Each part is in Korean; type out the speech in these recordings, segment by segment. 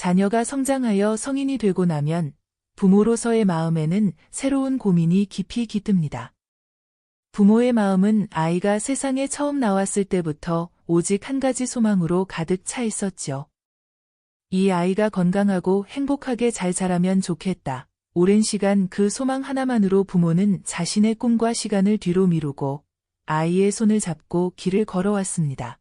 자녀가 성장하여 성인이 되고 나면 부모로서의 마음에는 새로운 고민이 깊이 깃듭니다. 부모의 마음은 아이가 세상에 처음 나왔을 때부터 오직 한 가지 소망으로 가득 차 있었죠. 이 아이가 건강하고 행복하게 잘 자라면 좋겠다. 오랜 시간 그 소망 하나만으로 부모는 자신의 꿈과 시간을 뒤로 미루고 아이의 손을 잡고 길을 걸어왔습니다.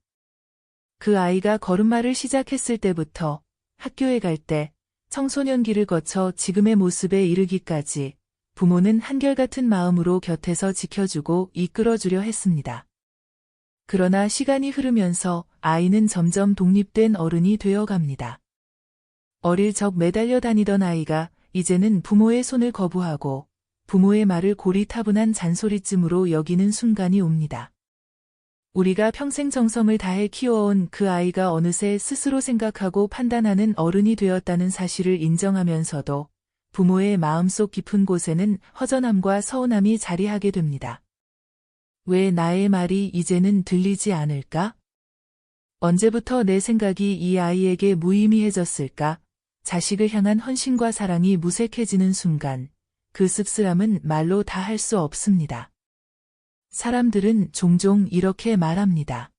그 아이가 걸음마를 시작했을 때부터 학교에 갈 때 청소년기를 거쳐 지금의 모습에 이르기까지 부모는 한결같은 마음으로 곁에서 지켜주고 이끌어주려 했습니다. 그러나 시간이 흐르면서 아이는 점점 독립된 어른이 되어갑니다. 어릴 적 매달려 다니던 아이가 이제는 부모의 손을 거부하고 부모의 말을 고리타분한 잔소리쯤으로 여기는 순간이 옵니다. 우리가 평생 정성을 다해 키워온 그 아이가 어느새 스스로 생각하고 판단하는 어른이 되었다는 사실을 인정하면서도 부모의 마음속 깊은 곳에는 허전함과 서운함이 자리하게 됩니다. 왜 나의 말이 이제는 들리지 않을까? 언제부터 내 생각이 이 아이에게 무의미해졌을까? 자식을 향한 헌신과 사랑이 무색해지는 순간 그 씁쓸함은 말로 다 할 수 없습니다. 사람들은 종종 이렇게 말합니다.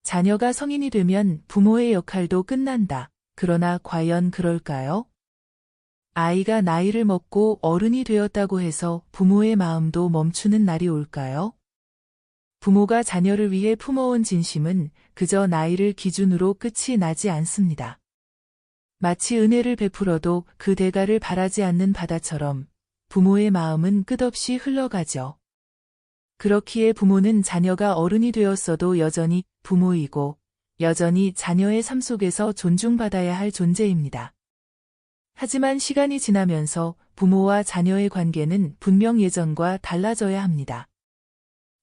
자녀가 성인이 되면 부모의 역할도 끝난다. 그러나 과연 그럴까요? 아이가 나이를 먹고 어른이 되었다고 해서 부모의 마음도 멈추는 날이 올까요? 부모가 자녀를 위해 품어온 진심은 그저 나이를 기준으로 끝이 나지 않습니다. 마치 은혜를 베풀어도 그 대가를 바라지 않는 바다처럼 부모의 마음은 끝없이 흘러가죠. 그렇기에 부모는 자녀가 어른이 되었어도 여전히 부모이고 여전히 자녀의 삶 속에서 존중받아야 할 존재입니다. 하지만 시간이 지나면서 부모와 자녀의 관계는 분명 예전과 달라져야 합니다.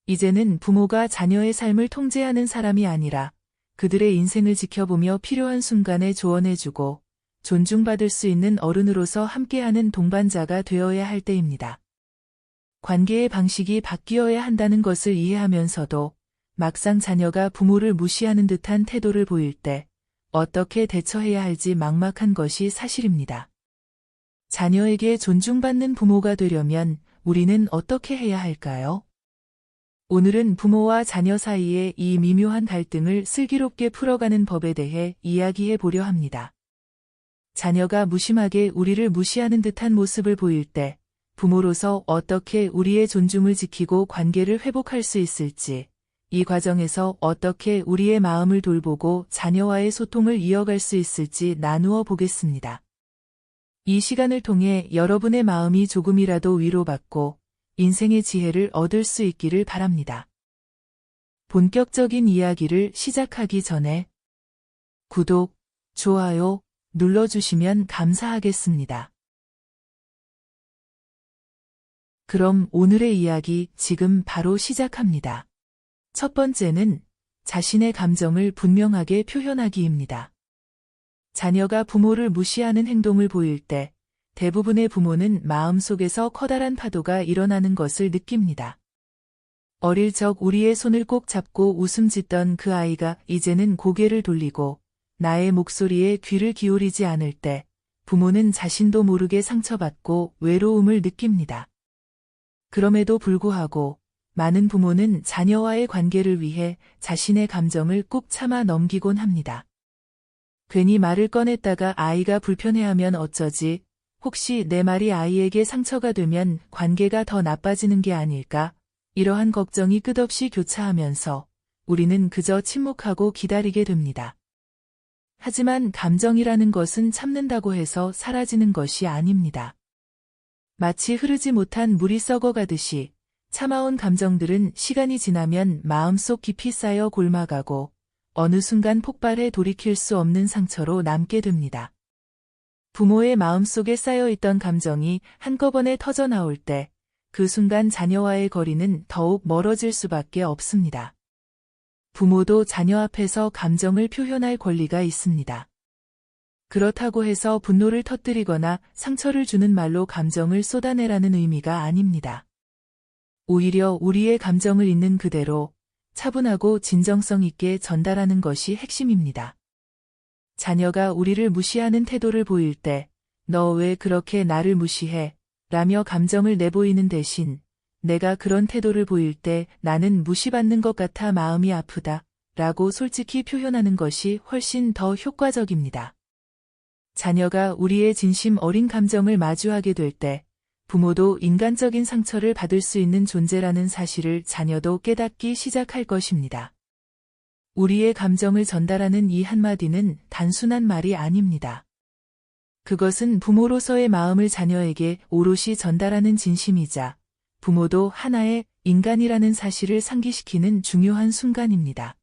이제는 부모가 자녀의 삶을 통제하는 사람이 아니라 그들의 인생을 지켜보며 필요한 순간에 조언해주고 존중받을 수 있는 어른으로서 함께하는 동반자가 되어야 할 때입니다. 관계의 방식이 바뀌어야 한다는 것을 이해하면서도 막상 자녀가 부모를 무시하는 듯한 태도를 보일 때 어떻게 대처해야 할지 막막한 것이 사실입니다. 자녀에게 존중받는 부모가 되려면 우리는 어떻게 해야 할까요? 오늘은 부모와 자녀 사이의 이 미묘한 갈등을 슬기롭게 풀어가는 법에 대해 이야기해 보려 합니다. 자녀가 무심하게 우리를 무시하는 듯한 모습을 보일 때 부모로서 어떻게 우리의 존중을 지키고 관계를 회복할 수 있을지, 이 과정에서 어떻게 우리의 마음을 돌보고 자녀와의 소통을 이어갈 수 있을지 나누어 보겠습니다. 이 시간을 통해 여러분의 마음이 조금이라도 위로받고 인생의 지혜를 얻을 수 있기를 바랍니다. 본격적인 이야기를 시작하기 전에 구독, 좋아요 눌러주시면 감사하겠습니다. 그럼 오늘의 이야기 지금 바로 시작합니다. 첫 번째는 자신의 감정을 분명하게 표현하기입니다. 자녀가 부모를 무시하는 행동을 보일 때 대부분의 부모는 마음속에서 커다란 파도가 일어나는 것을 느낍니다. 어릴 적 우리의 손을 꼭 잡고 웃음 짓던 그 아이가 이제는 고개를 돌리고 나의 목소리에 귀를 기울이지 않을 때 부모는 자신도 모르게 상처받고 외로움을 느낍니다. 그럼에도 불구하고 많은 부모는 자녀와의 관계를 위해 자신의 감정을 꾹 참아 넘기곤 합니다. 괜히 말을 꺼냈다가 아이가 불편해하면 어쩌지? 혹시 내 말이 아이에게 상처가 되면 관계가 더 나빠지는 게 아닐까? 이러한 걱정이 끝없이 교차하면서 우리는 그저 침묵하고 기다리게 됩니다. 하지만 감정이라는 것은 참는다고 해서 사라지는 것이 아닙니다. 마치 흐르지 못한 물이 썩어가듯이 참아온 감정들은 시간이 지나면 마음속 깊이 쌓여 골마가고 어느 순간 폭발해 돌이킬 수 없는 상처로 남게 됩니다. 부모의 마음속에 쌓여있던 감정이 한꺼번에 터져나올 때 그 순간 자녀와의 거리는 더욱 멀어질 수밖에 없습니다. 부모도 자녀 앞에서 감정을 표현할 권리가 있습니다. 그렇다고 해서 분노를 터뜨리거나 상처를 주는 말로 감정을 쏟아내라는 의미가 아닙니다. 오히려 우리의 감정을 있는 그대로 차분하고 진정성 있게 전달하는 것이 핵심입니다. 자녀가 우리를 무시하는 태도를 보일 때, 너 왜 그렇게 나를 무시해? 라며 감정을 내보이는 대신, 내가 그런 태도를 보일 때 나는 무시받는 것 같아 마음이 아프다. 라고 솔직히 표현하는 것이 훨씬 더 효과적입니다. 자녀가 우리의 진심 어린 감정을 마주하게 될 때, 부모도 인간적인 상처를 받을 수 있는 존재라는 사실을 자녀도 깨닫기 시작할 것입니다. 우리의 감정을 전달하는 이 한마디는 단순한 말이 아닙니다. 그것은 부모로서의 마음을 자녀에게 오롯이 전달하는 진심이자 부모도 하나의 인간이라는 사실을 상기시키는 중요한 순간입니다.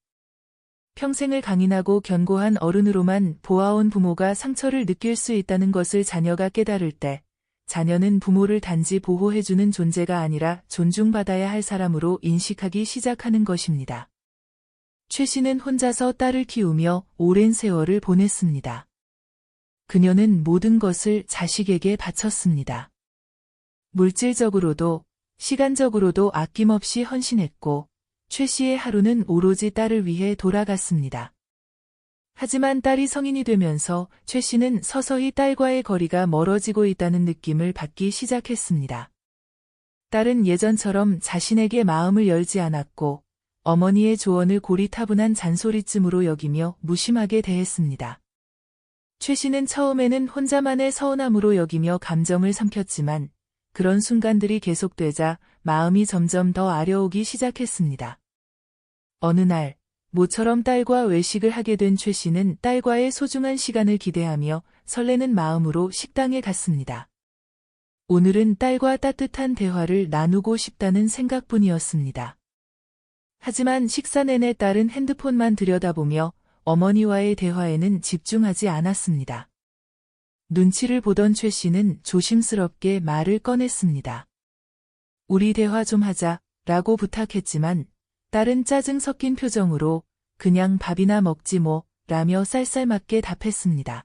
평생을 강인하고 견고한 어른으로만 보아온 부모가 상처를 느낄 수 있다는 것을 자녀가 깨달을 때 자녀는 부모를 단지 보호해주는 존재가 아니라 존중받아야 할 사람으로 인식하기 시작하는 것입니다. 최 씨는 혼자서 딸을 키우며 오랜 세월을 보냈습니다. 그녀는 모든 것을 자식에게 바쳤습니다. 물질적으로도 시간적으로도 아낌없이 헌신했고 최 씨의 하루는 오로지 딸을 위해 돌아갔습니다. 하지만 딸이 성인이 되면서 최 씨는 서서히 딸과의 거리가 멀어지고 있다는 느낌을 받기 시작했습니다. 딸은 예전처럼 자신에게 마음을 열지 않았고 어머니의 조언을 고리타분한 잔소리쯤으로 여기며 무심하게 대했습니다. 최 씨는 처음에는 혼자만의 서운함으로 여기며 감정을 삼켰지만 그런 순간들이 계속되자 마음이 점점 더 아려오기 시작했습니다. 어느 날 모처럼 딸과 외식을 하게 된 최 씨는 딸과의 소중한 시간을 기대하며 설레는 마음으로 식당에 갔습니다. 오늘은 딸과 따뜻한 대화를 나누고 싶다는 생각뿐이었습니다. 하지만 식사 내내 딸은 핸드폰만 들여다보며 어머니와의 대화에는 집중하지 않았습니다. 눈치를 보던 최 씨는 조심스럽게 말을 꺼냈습니다. 우리 대화 좀 하자 라고 부탁했지만 딸은 짜증 섞인 표정으로 그냥 밥이나 먹지 뭐 라며 쌀쌀맞게 답했습니다.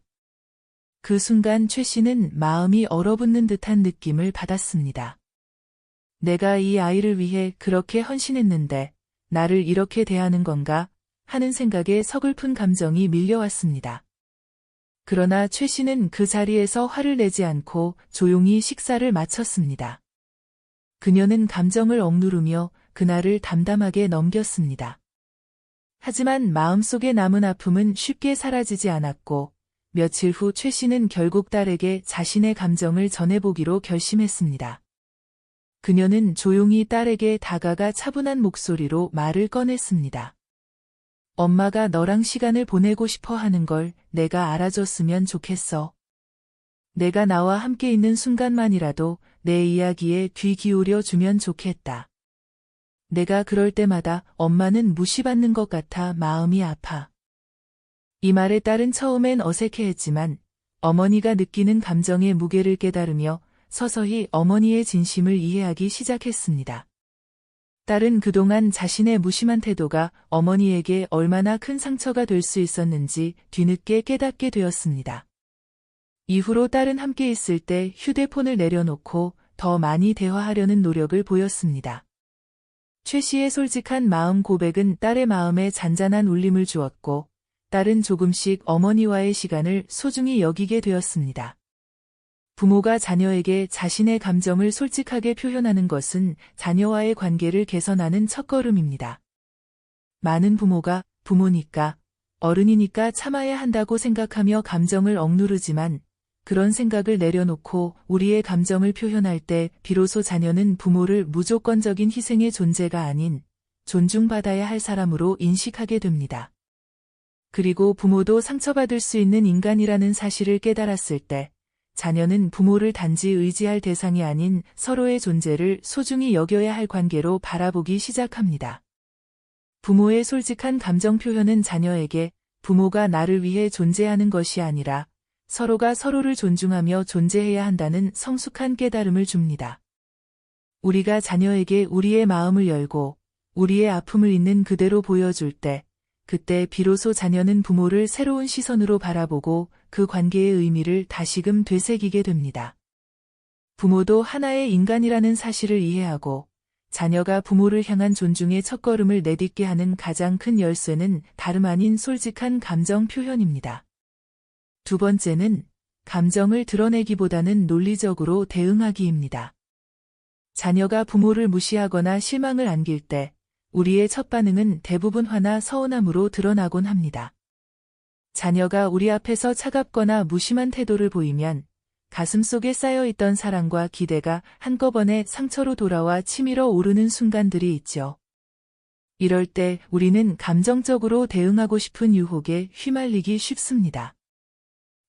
그 순간 최 씨는 마음이 얼어붙는 듯한 느낌을 받았습니다. 내가 이 아이를 위해 그렇게 헌신했는데 나를 이렇게 대하는 건가 하는 생각에 서글픈 감정이 밀려왔습니다. 그러나 최 씨는 그 자리에서 화를 내지 않고 조용히 식사를 마쳤습니다. 그녀는 감정을 억누르며 그날을 담담하게 넘겼습니다. 하지만 마음속에 남은 아픔은 쉽게 사라지지 않았고 며칠 후 최 씨는 결국 딸에게 자신의 감정을 전해보기로 결심했습니다. 그녀는 조용히 딸에게 다가가 차분한 목소리로 말을 꺼냈습니다. 엄마가 너랑 시간을 보내고 싶어 하는 걸 내가 알아줬으면 좋겠어. 내가 나와 함께 있는 순간만이라도 내 이야기에 귀 기울여 주면 좋겠다. 내가 그럴 때마다 엄마는 무시받는 것 같아 마음이 아파. 이 말에 딸은 처음엔 어색해했지만 어머니가 느끼는 감정의 무게를 깨달으며 서서히 어머니의 진심을 이해하기 시작했습니다. 딸은 그동안 자신의 무심한 태도가 어머니에게 얼마나 큰 상처가 될 수 있었는지 뒤늦게 깨닫게 되었습니다. 이후로 딸은 함께 있을 때 휴대폰을 내려놓고 더 많이 대화하려는 노력을 보였습니다. 최 씨의 솔직한 마음 고백은 딸의 마음에 잔잔한 울림을 주었고 딸은 조금씩 어머니와의 시간을 소중히 여기게 되었습니다. 부모가 자녀에게 자신의 감정을 솔직하게 표현하는 것은 자녀와의 관계를 개선하는 첫걸음입니다. 많은 부모가 부모니까, 어른이니까 참아야 한다고 생각하며 감정을 억누르지만 그런 생각을 내려놓고 우리의 감정을 표현할 때 비로소 자녀는 부모를 무조건적인 희생의 존재가 아닌 존중받아야 할 사람으로 인식하게 됩니다. 그리고 부모도 상처받을 수 있는 인간이라는 사실을 깨달았을 때 자녀는 부모를 단지 의지할 대상이 아닌 서로의 존재를 소중히 여겨야 할 관계로 바라보기 시작합니다. 부모의 솔직한 감정 표현은 자녀에게 부모가 나를 위해 존재하는 것이 아니라 서로가 서로를 존중하며 존재해야 한다는 성숙한 깨달음을 줍니다. 우리가 자녀에게 우리의 마음을 열고 우리의 아픔을 있는 그대로 보여줄 때 그때 비로소 자녀는 부모를 새로운 시선으로 바라보고 그 관계의 의미를 다시금 되새기게 됩니다. 부모도 하나의 인간이라는 사실을 이해하고 자녀가 부모를 향한 존중의 첫걸음을 내딛게 하는 가장 큰 열쇠는 다름 아닌 솔직한 감정 표현입니다. 두 번째는 감정을 드러내기보다는 논리적으로 대응하기입니다. 자녀가 부모를 무시하거나 실망을 안길 때 우리의 첫 반응은 대부분 화나 서운함으로 드러나곤 합니다. 자녀가 우리 앞에서 차갑거나 무심한 태도를 보이면 가슴속에 쌓여있던 사랑과 기대가 한꺼번에 상처로 돌아와 치밀어 오르는 순간들이 있죠. 이럴 때 우리는 감정적으로 대응하고 싶은 유혹에 휘말리기 쉽습니다.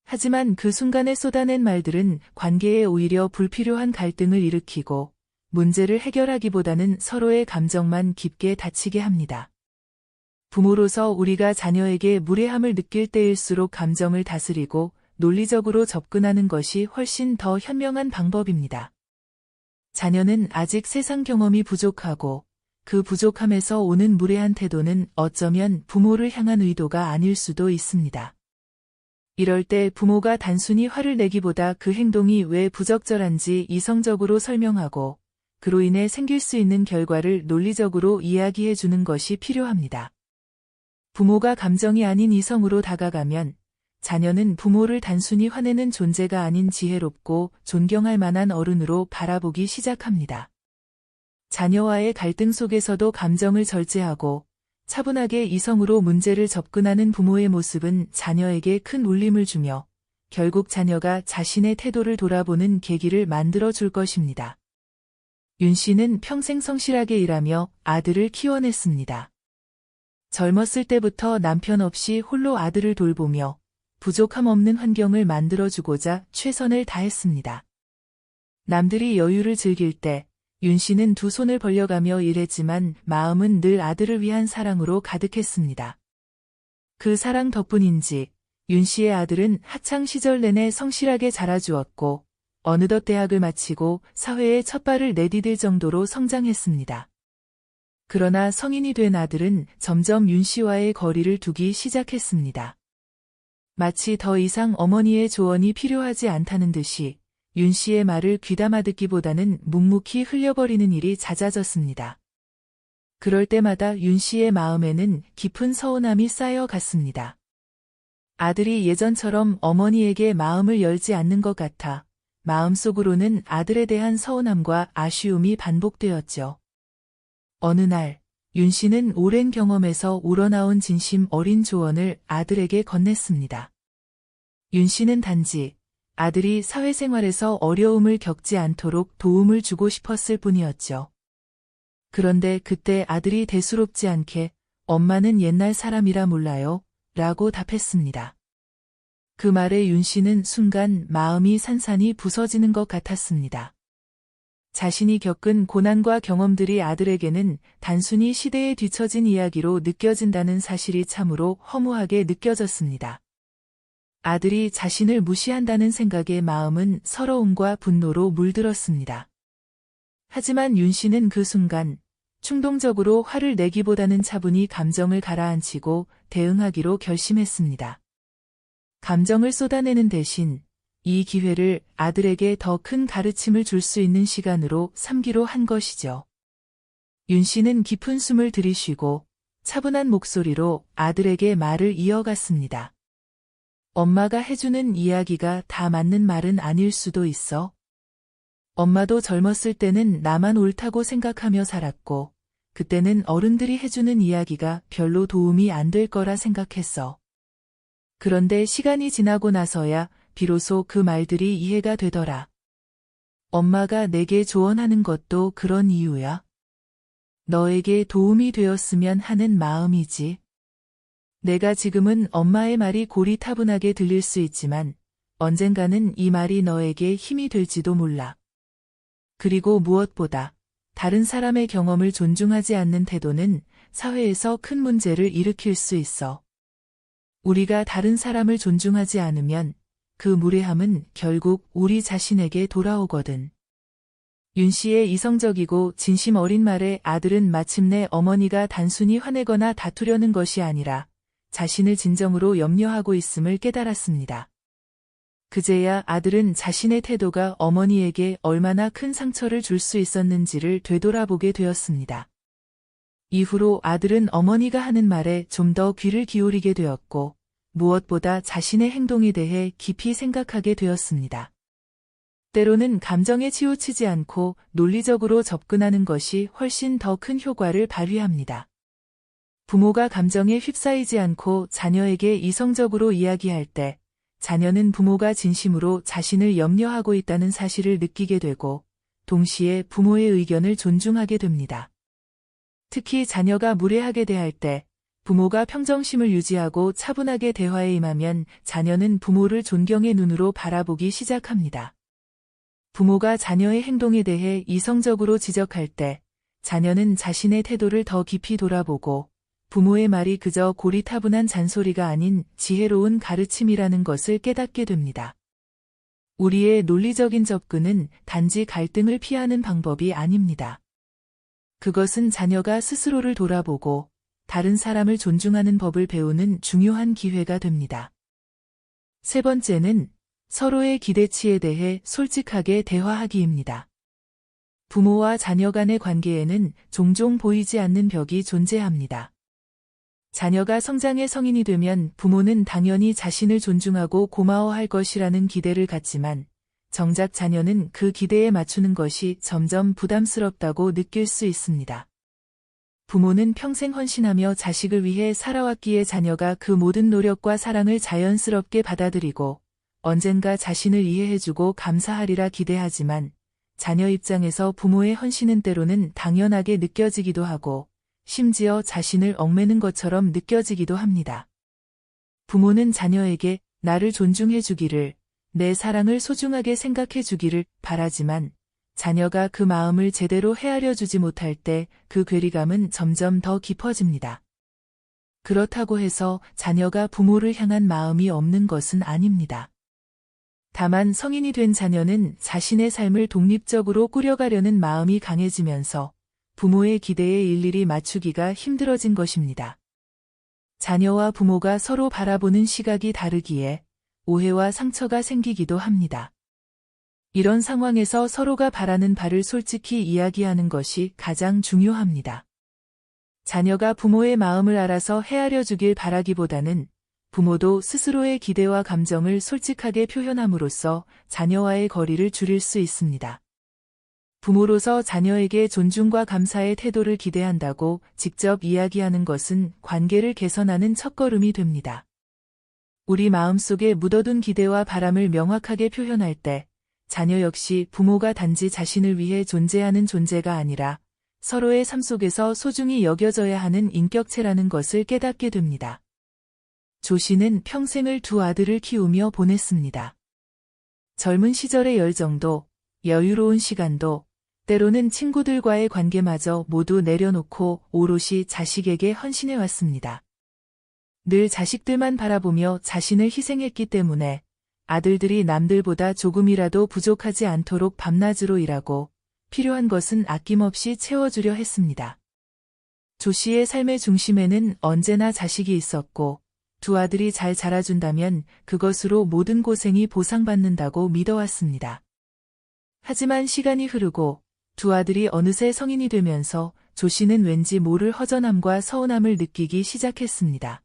하지만 그 순간에 쏟아낸 말들은 관계에 오히려 불필요한 갈등을 일으키고 문제를 해결하기보다는 서로의 감정만 깊게 다치게 합니다. 부모로서 우리가 자녀에게 무례함을 느낄 때일수록 감정을 다스리고 논리적으로 접근하는 것이 훨씬 더 현명한 방법입니다. 자녀는 아직 세상 경험이 부족하고 그 부족함에서 오는 무례한 태도는 어쩌면 부모를 향한 의도가 아닐 수도 있습니다. 이럴 때 부모가 단순히 화를 내기보다 그 행동이 왜 부적절한지 이성적으로 설명하고 그로 인해 생길 수 있는 결과를 논리적으로 이야기해 주는 것이 필요합니다. 부모가 감정이 아닌 이성으로 다가가면 자녀는 부모를 단순히 화내는 존재가 아닌 지혜롭고 존경할 만한 어른으로 바라보기 시작합니다. 자녀와의 갈등 속에서도 감정을 절제하고 차분하게 이성으로 문제를 접근하는 부모의 모습은 자녀에게 큰 울림을 주며 결국 자녀가 자신의 태도를 돌아보는 계기를 만들어 줄 것입니다. 윤 씨는 평생 성실하게 일하며 아들을 키워냈습니다. 젊었을 때부터 남편 없이 홀로 아들을 돌보며 부족함 없는 환경을 만들어주고자 최선을 다했습니다. 남들이 여유를 즐길 때 윤 씨는 두 손을 벌려가며 일했지만 마음은 늘 아들을 위한 사랑으로 가득했습니다. 그 사랑 덕분인지 윤 씨의 아들은 학창 시절 내내 성실하게 자라주었고 어느덧 대학을 마치고 사회에 첫 발을 내디딜 정도로 성장했습니다. 그러나 성인이 된 아들은 점점 윤 씨와의 거리를 두기 시작했습니다. 마치 더 이상 어머니의 조언이 필요하지 않다는 듯이 윤 씨의 말을 귀담아 듣기보다는 묵묵히 흘려버리는 일이 잦아졌습니다. 그럴 때마다 윤 씨의 마음에는 깊은 서운함이 쌓여갔습니다. 아들이 예전처럼 어머니에게 마음을 열지 않는 것 같아 마음속으로는 아들에 대한 서운함과 아쉬움이 반복되었죠. 어느 날, 윤 씨는 오랜 경험에서 우러나온 진심 어린 조언을 아들에게 건넸습니다. 윤 씨는 단지 아들이 사회생활에서 어려움을 겪지 않도록 도움을 주고 싶었을 뿐이었죠. 그런데 그때 아들이 대수롭지 않게 엄마는 옛날 사람이라 몰라요 라고 답했습니다. 그 말에 윤 씨는 순간 마음이 산산이 부서지는 것 같았습니다. 자신이 겪은 고난과 경험들이 아들에게는 단순히 시대에 뒤처진 이야기로 느껴진다는 사실이 참으로 허무하게 느껴졌습니다. 아들이 자신을 무시한다는 생각에 마음은 서러움과 분노로 물들었습니다. 하지만 윤 씨는 그 순간 충동적으로 화를 내기보다는 차분히 감정을 가라앉히고 대응하기로 결심했습니다. 감정을 쏟아내는 대신 이 기회를 아들에게 더 큰 가르침을 줄 수 있는 시간으로 삼기로 한 것이죠. 윤 씨는 깊은 숨을 들이쉬고 차분한 목소리로 아들에게 말을 이어갔습니다. 엄마가 해주는 이야기가 다 맞는 말은 아닐 수도 있어. 엄마도 젊었을 때는 나만 옳다고 생각하며 살았고, 그때는 어른들이 해주는 이야기가 별로 도움이 안 될 거라 생각했어. 그런데 시간이 지나고 나서야 비로소 그 말들이 이해가 되더라. 엄마가 내게 조언하는 것도 그런 이유야. 너에게 도움이 되었으면 하는 마음이지. 내가 지금은 엄마의 말이 고리타분하게 들릴 수 있지만 언젠가는 이 말이 너에게 힘이 될지도 몰라. 그리고 무엇보다 다른 사람의 경험을 존중하지 않는 태도는 사회에서 큰 문제를 일으킬 수 있어. 우리가 다른 사람을 존중하지 않으면 그 무례함은 결국 우리 자신에게 돌아오거든. 윤 씨의 이성적이고 진심 어린 말에 아들은 마침내 어머니가 단순히 화내거나 다투려는 것이 아니라 자신을 진정으로 염려하고 있음을 깨달았습니다. 그제야 아들은 자신의 태도가 어머니에게 얼마나 큰 상처를 줄 수 있었는지를 되돌아보게 되었습니다. 이후로 아들은 어머니가 하는 말에 좀 더 귀를 기울이게 되었고, 무엇보다 자신의 행동에 대해 깊이 생각하게 되었습니다. 때로는 감정에 치우치지 않고 논리적으로 접근하는 것이 훨씬 더 큰 효과를 발휘합니다. 부모가 감정에 휩싸이지 않고 자녀에게 이성적으로 이야기할 때 자녀는 부모가 진심으로 자신을 염려하고 있다는 사실을 느끼게 되고 동시에 부모의 의견을 존중하게 됩니다. 특히 자녀가 무례하게 대할 때 부모가 평정심을 유지하고 차분하게 대화에 임하면 자녀는 부모를 존경의 눈으로 바라보기 시작합니다. 부모가 자녀의 행동에 대해 이성적으로 지적할 때 자녀는 자신의 태도를 더 깊이 돌아보고 부모의 말이 그저 고리타분한 잔소리가 아닌 지혜로운 가르침이라는 것을 깨닫게 됩니다. 우리의 논리적인 접근은 단지 갈등을 피하는 방법이 아닙니다. 그것은 자녀가 스스로를 돌아보고 다른 사람을 존중하는 법을 배우는 중요한 기회가 됩니다. 세 번째는 서로의 기대치에 대해 솔직하게 대화하기입니다. 부모와 자녀 간의 관계에는 종종 보이지 않는 벽이 존재합니다. 자녀가 성장해 성인이 되면 부모는 당연히 자신을 존중하고 고마워할 것이라는 기대를 갖지만 정작 자녀는 그 기대에 맞추는 것이 점점 부담스럽다고 느낄 수 있습니다. 부모는 평생 헌신하며 자식을 위해 살아왔기에 자녀가 그 모든 노력과 사랑을 자연스럽게 받아들이고 언젠가 자신을 이해해주고 감사하리라 기대하지만 자녀 입장에서 부모의 헌신은 때로는 당연하게 느껴지기도 하고 심지어 자신을 얽매는 것처럼 느껴지기도 합니다. 부모는 자녀에게 나를 존중해 주기를, 내 사랑을 소중하게 생각해 주기를 바라지만 자녀가 그 마음을 제대로 헤아려 주지 못할 때 그 괴리감은 점점 더 깊어집니다. 그렇다고 해서 자녀가 부모를 향한 마음이 없는 것은 아닙니다. 다만 성인이 된 자녀는 자신의 삶을 독립적으로 꾸려가려는 마음이 강해지면서 부모의 기대에 일일이 맞추기가 힘들어진 것입니다. 자녀와 부모가 서로 바라보는 시각이 다르기에 오해와 상처가 생기기도 합니다. 이런 상황에서 서로가 바라는 바를 솔직히 이야기하는 것이 가장 중요합니다. 자녀가 부모의 마음을 알아서 헤아려 주길 바라기보다는 부모도 스스로의 기대와 감정을 솔직하게 표현함으로써 자녀와의 거리를 줄일 수 있습니다. 부모로서 자녀에게 존중과 감사의 태도를 기대한다고 직접 이야기하는 것은 관계를 개선하는 첫걸음이 됩니다. 우리 마음속에 묻어둔 기대와 바람을 명확하게 표현할 때 자녀 역시 부모가 단지 자신을 위해 존재하는 존재가 아니라 서로의 삶 속에서 소중히 여겨져야 하는 인격체라는 것을 깨닫게 됩니다. 조 씨는 평생을 두 아들을 키우며 보냈습니다. 젊은 시절의 열정도, 여유로운 시간도, 때로는 친구들과의 관계마저 모두 내려놓고 오롯이 자식에게 헌신해왔습니다. 늘 자식들만 바라보며 자신을 희생했기 때문에 아들들이 남들보다 조금이라도 부족하지 않도록 밤낮으로 일하고 필요한 것은 아낌없이 채워주려 했습니다. 조 씨의 삶의 중심에는 언제나 자식이 있었고 두 아들이 잘 자라준다면 그것으로 모든 고생이 보상받는다고 믿어왔습니다. 하지만 시간이 흐르고 두 아들이 어느새 성인이 되면서 조 씨는 왠지 모를 허전함과 서운함을 느끼기 시작했습니다.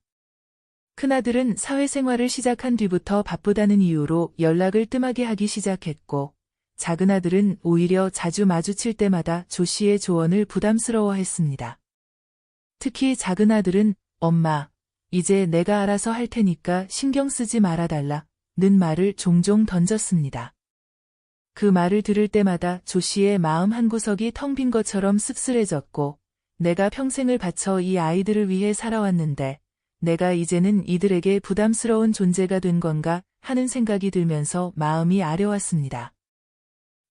큰아들은 사회생활을 시작한 뒤부터 바쁘다는 이유로 연락을 뜸하게 하기 시작했고 작은아들은 오히려 자주 마주칠 때마다 조 씨의 조언을 부담스러워했습니다. 특히 작은아들은 엄마, 이제 내가 알아서 할 테니까 신경 쓰지 말아달라는 말을 종종 던졌습니다. 그 말을 들을 때마다 조 씨의 마음 한구석이 텅 빈 것처럼 씁쓸해졌고 내가 평생을 바쳐 이 아이들을 위해 살아왔는데 내가 이제는 이들에게 부담스러운 존재가 된 건가 하는 생각이 들면서 마음이 아려왔습니다.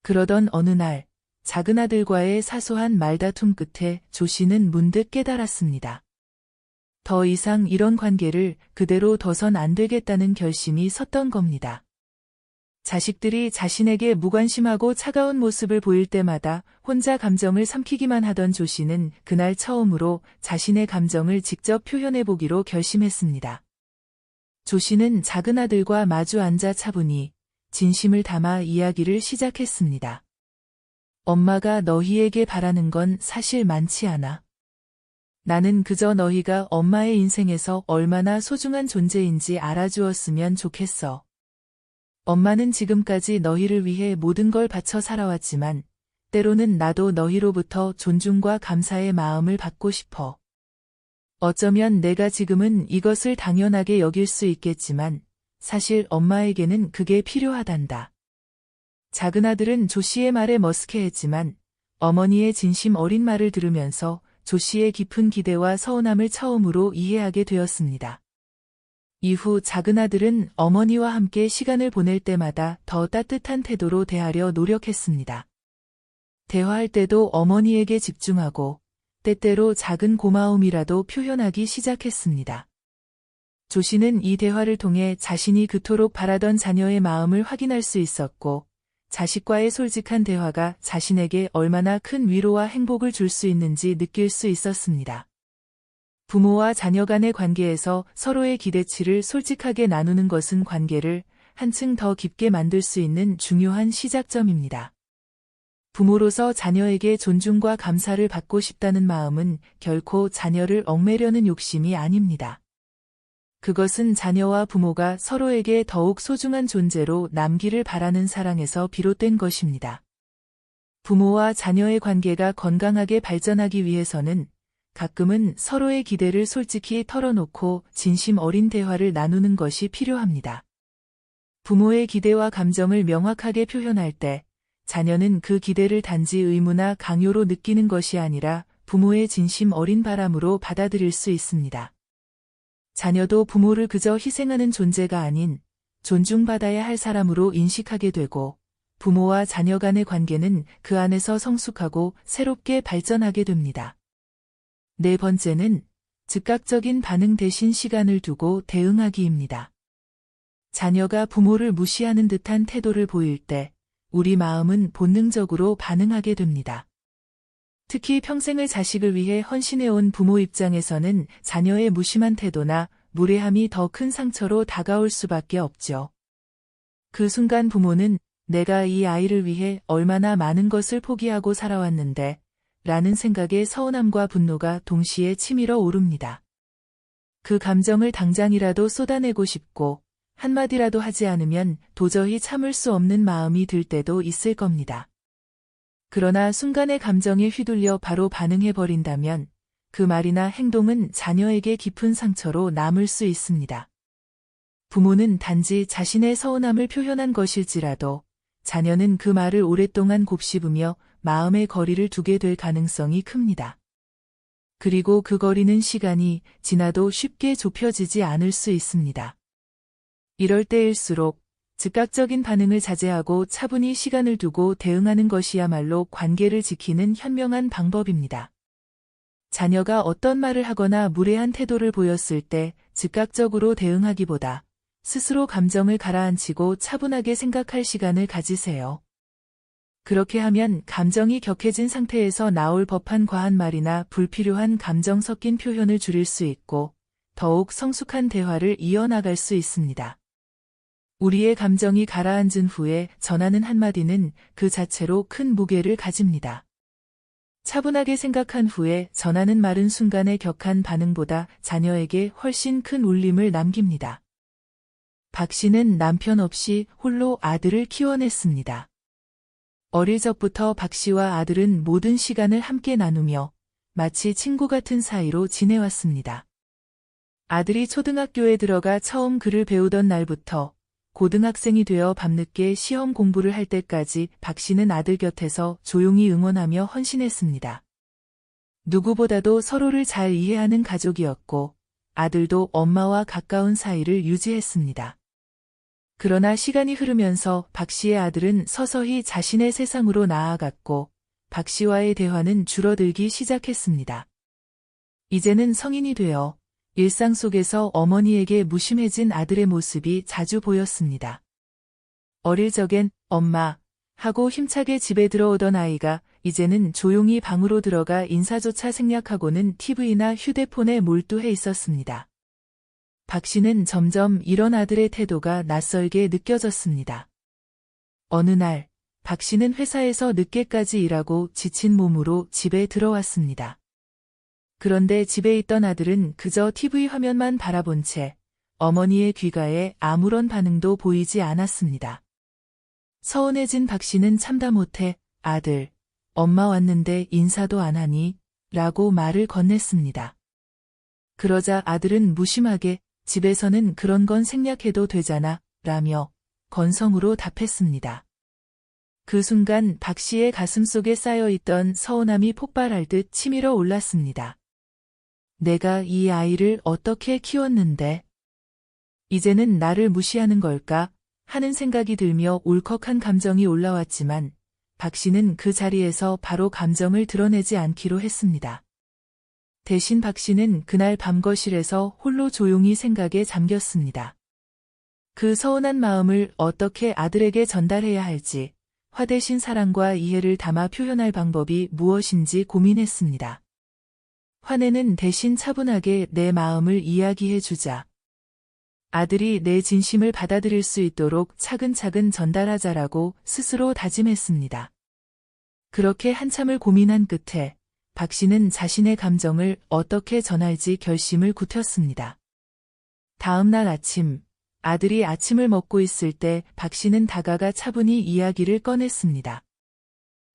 그러던 어느 날 작은아들과의 사소한 말다툼 끝에 조 씨는 문득 깨달았습니다. 더 이상 이런 관계를 그대로 둬선 안 되겠다는 결심이 섰던 겁니다. 자식들이 자신에게 무관심하고 차가운 모습을 보일 때마다 혼자 감정을 삼키기만 하던 조 씨는 그날 처음으로 자신의 감정을 직접 표현해보기로 결심했습니다. 조 씨는 작은아들과 마주 앉아 차분히 진심을 담아 이야기를 시작했습니다. 엄마가 너희에게 바라는 건 사실 많지 않아. 나는 그저 너희가 엄마의 인생에서 얼마나 소중한 존재인지 알아주었으면 좋겠어. 엄마는 지금까지 너희를 위해 모든 걸 바쳐 살아왔지만 때로는 나도 너희로부터 존중과 감사의 마음을 받고 싶어. 어쩌면 내가 지금은 이것을 당연하게 여길 수 있겠지만 사실 엄마에게는 그게 필요하단다. 작은 아들은 조 씨의 말에 머쓱해했지만 어머니의 진심 어린 말을 들으면서 조 씨의 깊은 기대와 서운함을 처음으로 이해하게 되었습니다. 이후 작은 아들은 어머니와 함께 시간을 보낼 때마다 더 따뜻한 태도로 대하려 노력했습니다. 대화할 때도 어머니에게 집중하고 때때로 작은 고마움이라도 표현하기 시작했습니다. 조 씨는 이 대화를 통해 자신이 그토록 바라던 자녀의 마음을 확인할 수 있었고 자식과의 솔직한 대화가 자신에게 얼마나 큰 위로와 행복을 줄 수 있는지 느낄 수 있었습니다. 부모와 자녀 간의 관계에서 서로의 기대치를 솔직하게 나누는 것은 관계를 한층 더 깊게 만들 수 있는 중요한 시작점입니다. 부모로서 자녀에게 존중과 감사를 받고 싶다는 마음은 결코 자녀를 얽매려는 욕심이 아닙니다. 그것은 자녀와 부모가 서로에게 더욱 소중한 존재로 남기를 바라는 사랑에서 비롯된 것입니다. 부모와 자녀의 관계가 건강하게 발전하기 위해서는 가끔은 서로의 기대를 솔직히 털어놓고 진심 어린 대화를 나누는 것이 필요합니다. 부모의 기대와 감정을 명확하게 표현할 때 자녀는 그 기대를 단지 의무나 강요로 느끼는 것이 아니라 부모의 진심 어린 바람으로 받아들일 수 있습니다. 자녀도 부모를 그저 희생하는 존재가 아닌 존중받아야 할 사람으로 인식하게 되고 부모와 자녀 간의 관계는 그 안에서 성숙하고 새롭게 발전하게 됩니다. 네 번째는 즉각적인 반응 대신 시간을 두고 대응하기입니다. 자녀가 부모를 무시하는 듯한 태도를 보일 때 우리 마음은 본능적으로 반응하게 됩니다. 특히 평생을 자식을 위해 헌신해온 부모 입장에서는 자녀의 무심한 태도나 무례함이 더 큰 상처로 다가올 수밖에 없죠. 그 순간 부모는 내가 이 아이를 위해 얼마나 많은 것을 포기하고 살아왔는데 라는 생각에 서운함과 분노가 동시에 치밀어 오릅니다. 그 감정을 당장이라도 쏟아내고 싶고 한마디라도 하지 않으면 도저히 참을 수 없는 마음이 들 때도 있을 겁니다. 그러나 순간의 감정에 휘둘려 바로 반응해버린다면 그 말이나 행동은 자녀에게 깊은 상처로 남을 수 있습니다. 부모는 단지 자신의 서운함을 표현한 것일지라도 자녀는 그 말을 오랫동안 곱씹으며 마음의 거리를 두게 될 가능성이 큽니다. 그리고 그 거리는 시간이 지나도 쉽게 좁혀지지 않을 수 있습니다. 이럴 때일수록 즉각적인 반응을 자제하고 차분히 시간을 두고 대응하는 것이야말로 관계를 지키는 현명한 방법입니다. 자녀가 어떤 말을 하거나 무례한 태도를 보였을 때 즉각적으로 대응하기보다 스스로 감정을 가라앉히고 차분하게 생각할 시간을 가지세요. 그렇게 하면 감정이 격해진 상태에서 나올 법한 과한 말이나 불필요한 감정 섞인 표현을 줄일 수 있고 더욱 성숙한 대화를 이어나갈 수 있습니다. 우리의 감정이 가라앉은 후에 전하는 한마디는 그 자체로 큰 무게를 가집니다. 차분하게 생각한 후에 전하는 말은 순간의 격한 반응보다 자녀에게 훨씬 큰 울림을 남깁니다. 박 씨는 남편 없이 홀로 아들을 키워냈습니다. 어릴 적부터 박 씨와 아들은 모든 시간을 함께 나누며 마치 친구 같은 사이로 지내왔습니다. 아들이 초등학교에 들어가 처음 글을 배우던 날부터 고등학생이 되어 밤늦게 시험 공부를 할 때까지 박 씨는 아들 곁에서 조용히 응원하며 헌신했습니다. 누구보다도 서로를 잘 이해하는 가족이었고 아들도 엄마와 가까운 사이를 유지했습니다. 그러나 시간이 흐르면서 박 씨의 아들은 서서히 자신의 세상으로 나아갔고 박 씨와의 대화는 줄어들기 시작했습니다. 이제는 성인이 되어 일상 속에서 어머니에게 무심해진 아들의 모습이 자주 보였습니다. 어릴 적엔 엄마 하고 힘차게 집에 들어오던 아이가 이제는 조용히 방으로 들어가 인사조차 생략하고는 TV나 휴대폰에 몰두해 있었습니다. 박 씨는 점점 이런 아들의 태도가 낯설게 느껴졌습니다. 어느 날 박 씨는 회사에서 늦게까지 일하고 지친 몸으로 집에 들어왔습니다. 그런데 집에 있던 아들은 그저 TV 화면만 바라본 채 어머니의 귀가에 아무런 반응도 보이지 않았습니다. 서운해진 박 씨는 참다 못해 아들, 엄마 왔는데 인사도 안 하니? 라고 말을 건넸습니다. 그러자 아들은 무심하게 집에서는 그런 건 생략해도 되잖아 라며 건성으로 답했습니다. 그 순간 박 씨의 가슴속에 쌓여있던 서운함이 폭발할 듯 치밀어 올랐습니다. 내가 이 아이를 어떻게 키웠는데? 이제는 나를 무시하는 걸까? 하는 생각이 들며 울컥한 감정이 올라왔지만 박 씨는 그 자리에서 바로 감정을 드러내지 않기로 했습니다. 대신 박 씨는 그날 밤 거실에서 홀로 조용히 생각에 잠겼습니다. 그 서운한 마음을 어떻게 아들에게 전달해야 할지, 화 대신 사랑과 이해를 담아 표현할 방법이 무엇인지 고민했습니다. 화내는 대신 차분하게 내 마음을 이야기해 주자. 아들이 내 진심을 받아들일 수 있도록 차근차근 전달하자라고 스스로 다짐했습니다. 그렇게 한참을 고민한 끝에 박 씨는 자신의 감정을 어떻게 전할지 결심을 굳혔습니다. 다음 날 아침, 아들이 아침을 먹고 있을 때 박 씨는 다가가 차분히 이야기를 꺼냈습니다.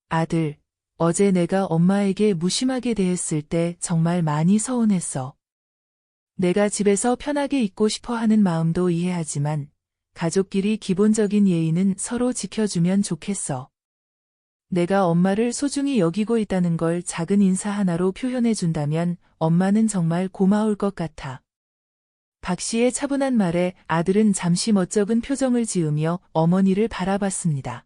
아들, 어제 내가 엄마에게 무심하게 대했을 때 정말 많이 서운했어. 내가 집에서 편하게 있고 싶어 하는 마음도 이해하지만 가족끼리 기본적인 예의는 서로 지켜주면 좋겠어. 내가 엄마를 소중히 여기고 있다는 걸 작은 인사 하나로 표현해 준다면 엄마는 정말 고마울 것 같아. 박 씨의 차분한 말에 아들은 잠시 멋쩍은 표정을 지으며 어머니를 바라봤습니다.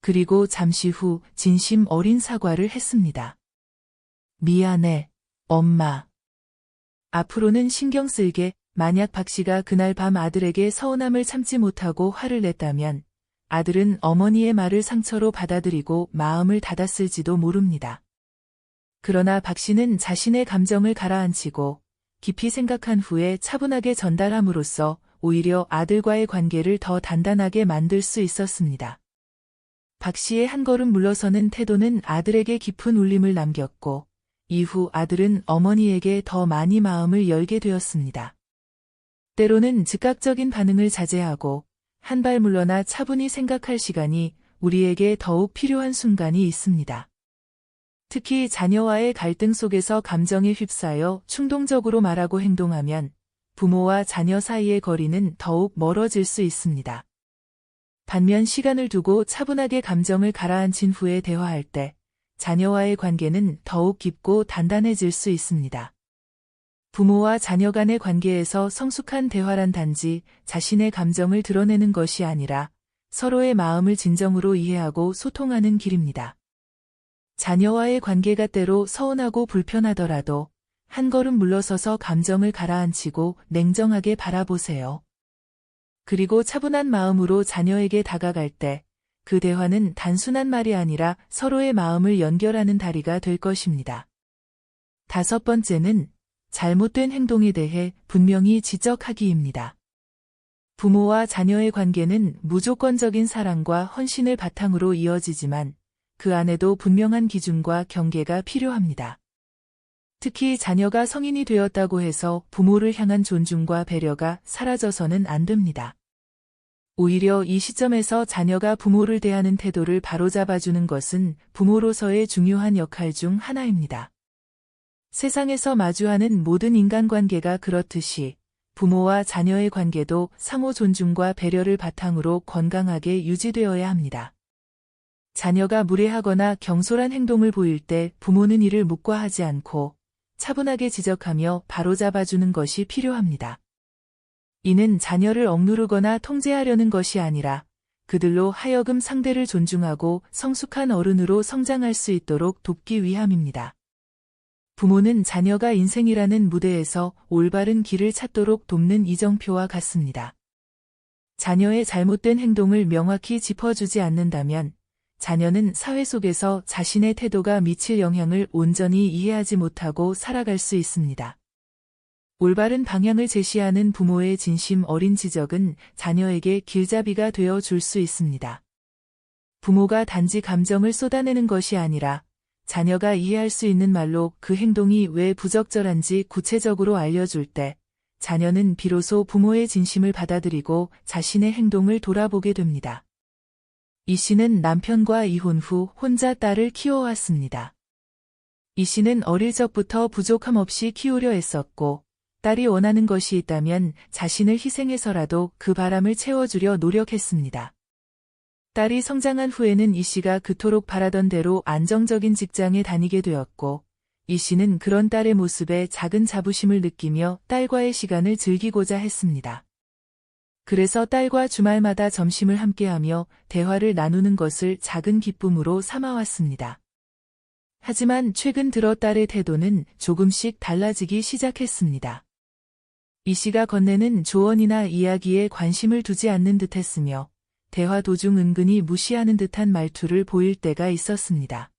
그리고 잠시 후 진심 어린 사과를 했습니다. 미안해, 엄마. 앞으로는 신경 쓸게. 만약 박 씨가 그날 밤 아들에게 서운함을 참지 못하고 화를 냈다면 아들은 어머니의 말을 상처로 받아들이고 마음을 닫았을지도 모릅니다. 그러나 박 씨는 자신의 감정을 가라앉히고 깊이 생각한 후에 차분하게 전달함으로써 오히려 아들과의 관계를 더 단단하게 만들 수 있었습니다. 박 씨의 한 걸음 물러서는 태도는 아들에게 깊은 울림을 남겼고 이후 아들은 어머니에게 더 많이 마음을 열게 되었습니다. 때로는 즉각적인 반응을 자제하고 한 발 물러나 차분히 생각할 시간이 우리에게 더욱 필요한 순간이 있습니다. 특히 자녀와의 갈등 속에서 감정에 휩싸여 충동적으로 말하고 행동하면 부모와 자녀 사이의 거리는 더욱 멀어질 수 있습니다. 반면 시간을 두고 차분하게 감정을 가라앉힌 후에 대화할 때 자녀와의 관계는 더욱 깊고 단단해질 수 있습니다. 부모와 자녀 간의 관계에서 성숙한 대화란 단지 자신의 감정을 드러내는 것이 아니라 서로의 마음을 진정으로 이해하고 소통하는 길입니다. 자녀와의 관계가 때로 서운하고 불편하더라도 한 걸음 물러서서 감정을 가라앉히고 냉정하게 바라보세요. 그리고 차분한 마음으로 자녀에게 다가갈 때 그 대화는 단순한 말이 아니라 서로의 마음을 연결하는 다리가 될 것입니다. 5번째는 잘못된 행동에 대해 분명히 지적하기입니다. 부모와 자녀의 관계는 무조건적인 사랑과 헌신을 바탕으로 이어지지만 그 안에도 분명한 기준과 경계가 필요합니다. 특히 자녀가 성인이 되었다고 해서 부모를 향한 존중과 배려가 사라져서는 안 됩니다. 오히려 이 시점에서 자녀가 부모를 대하는 태도를 바로잡아주는 것은 부모로서의 중요한 역할 중 하나입니다. 세상에서 마주하는 모든 인간관계가 그렇듯이 부모와 자녀의 관계도 상호 존중과 배려를 바탕으로 건강하게 유지되어야 합니다. 자녀가 무례하거나 경솔한 행동을 보일 때 부모는 이를 묵과하지 않고 차분하게 지적하며 바로잡아주는 것이 필요합니다. 이는 자녀를 억누르거나 통제하려는 것이 아니라 그들로 하여금 상대를 존중하고 성숙한 어른으로 성장할 수 있도록 돕기 위함입니다. 부모는 자녀가 인생이라는 무대에서 올바른 길을 찾도록 돕는 이정표와 같습니다. 자녀의 잘못된 행동을 명확히 짚어주지 않는다면 자녀는 사회 속에서 자신의 태도가 미칠 영향을 온전히 이해하지 못하고 살아갈 수 있습니다. 올바른 방향을 제시하는 부모의 진심 어린 지적은 자녀에게 길잡이가 되어 줄 수 있습니다. 부모가 단지 감정을 쏟아내는 것이 아니라 자녀가 이해할 수 있는 말로 그 행동이 왜 부적절한지 구체적으로 알려줄 때 자녀는 비로소 부모의 진심을 받아들이고 자신의 행동을 돌아보게 됩니다. 이 씨는 남편과 이혼 후 혼자 딸을 키워왔습니다. 이 씨는 어릴 적부터 부족함 없이 키우려 했었고 딸이 원하는 것이 있다면 자신을 희생해서라도 그 바람을 채워주려 노력했습니다. 딸이 성장한 후에는 이 씨가 그토록 바라던 대로 안정적인 직장에 다니게 되었고 이 씨는 그런 딸의 모습에 작은 자부심을 느끼며 딸과의 시간을 즐기고자 했습니다. 그래서 딸과 주말마다 점심을 함께하며 대화를 나누는 것을 작은 기쁨으로 삼아왔습니다. 하지만 최근 들어 딸의 태도는 조금씩 달라지기 시작했습니다. 이 씨가 건네는 조언이나 이야기에 관심을 두지 않는 듯했으며 대화 도중 은근히 무시하는 듯한 말투를 보일 때가 있었습니다.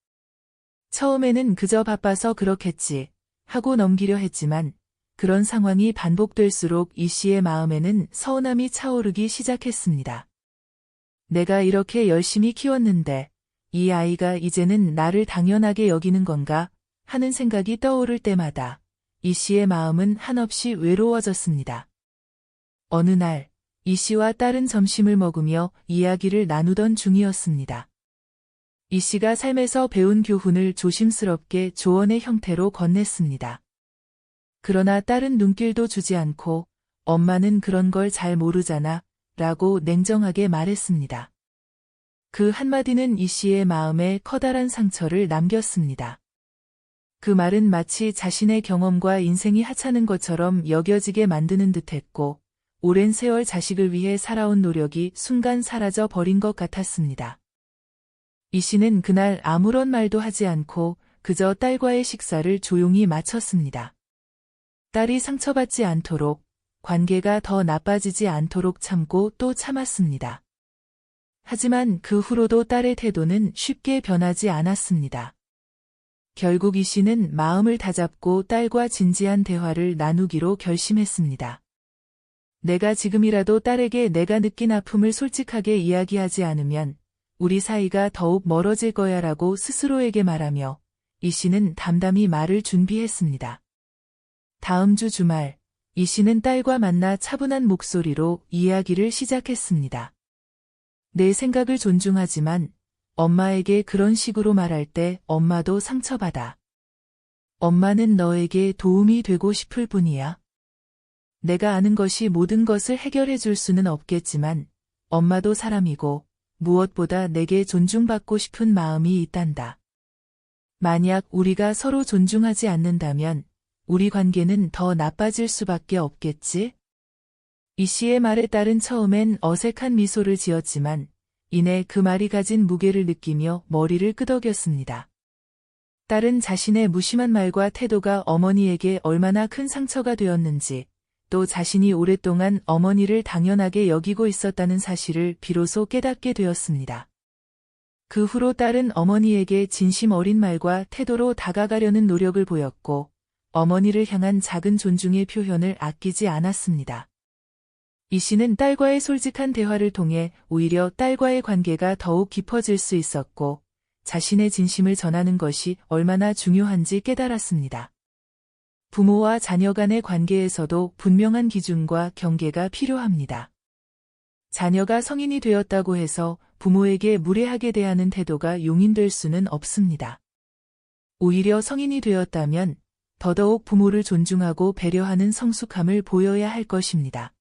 처음에는 그저 바빠서 그렇겠지 하고 넘기려 했지만 그런 상황이 반복될수록 이 씨의 마음에는 서운함이 차오르기 시작했습니다. 내가 이렇게 열심히 키웠는데 이 아이가 이제는 나를 당연하게 여기는 건가 하는 생각이 떠오를 때마다 이 씨의 마음은 한없이 외로워졌습니다. 어느 날 이 씨와 딸은 점심을 먹으며 이야기를 나누던 중이었습니다. 이 씨가 삶에서 배운 교훈을 조심스럽게 조언의 형태로 건넸습니다. 그러나 딸은 눈길도 주지 않고 엄마는 그런 걸 잘 모르잖아 라고 냉정하게 말했습니다. 그 한마디는 이 씨의 마음에 커다란 상처를 남겼습니다. 그 말은 마치 자신의 경험과 인생이 하찮은 것처럼 여겨지게 만드는 듯했고 오랜 세월 자식을 위해 살아온 노력이 순간 사라져 버린 것 같았습니다. 이 씨는 그날 아무런 말도 하지 않고 그저 딸과의 식사를 조용히 마쳤습니다. 딸이 상처받지 않도록, 관계가 더 나빠지지 않도록 참고 또 참았습니다. 하지만 그 후로도 딸의 태도는 쉽게 변하지 않았습니다. 결국 이 씨는 마음을 다잡고 딸과 진지한 대화를 나누기로 결심했습니다. 내가 지금이라도 딸에게 내가 느낀 아픔을 솔직하게 이야기하지 않으면 우리 사이가 더욱 멀어질 거야 라고 스스로에게 말하며 이 씨는 담담히 말을 준비했습니다. 다음 주 주말, 이 씨는 딸과 만나 차분한 목소리로 이야기를 시작했습니다. 내 생각을 존중하지만 엄마에게 그런 식으로 말할 때 엄마도 상처받아. 엄마는 너에게 도움이 되고 싶을 뿐이야. 내가 아는 것이 모든 것을 해결해 줄 수는 없겠지만 엄마도 사람이고 무엇보다 내게 존중받고 싶은 마음이 있단다. 만약 우리가 서로 존중하지 않는다면 우리 관계는 더 나빠질 수밖에 없겠지? 이 씨의 말에 딸은 처음엔 어색한 미소를 지었지만 이내 그 말이 가진 무게를 느끼며 머리를 끄덕였습니다. 딸은 자신의 무심한 말과 태도가 어머니에게 얼마나 큰 상처가 되었는지 또 자신이 오랫동안 어머니를 당연하게 여기고 있었다는 사실을 비로소 깨닫게 되었습니다. 그 후로 딸은 어머니에게 진심 어린 말과 태도로 다가가려는 노력을 보였고 어머니를 향한 작은 존중의 표현을 아끼지 않았습니다. 이 씨는 딸과의 솔직한 대화를 통해 오히려 딸과의 관계가 더욱 깊어질 수 있었고 자신의 진심을 전하는 것이 얼마나 중요한지 깨달았습니다. 부모와 자녀 간의 관계에서도 분명한 기준과 경계가 필요합니다. 자녀가 성인이 되었다고 해서 부모에게 무례하게 대하는 태도가 용인될 수는 없습니다. 오히려 성인이 되었다면 더더욱 부모를 존중하고 배려하는 성숙함을 보여야 할 것입니다.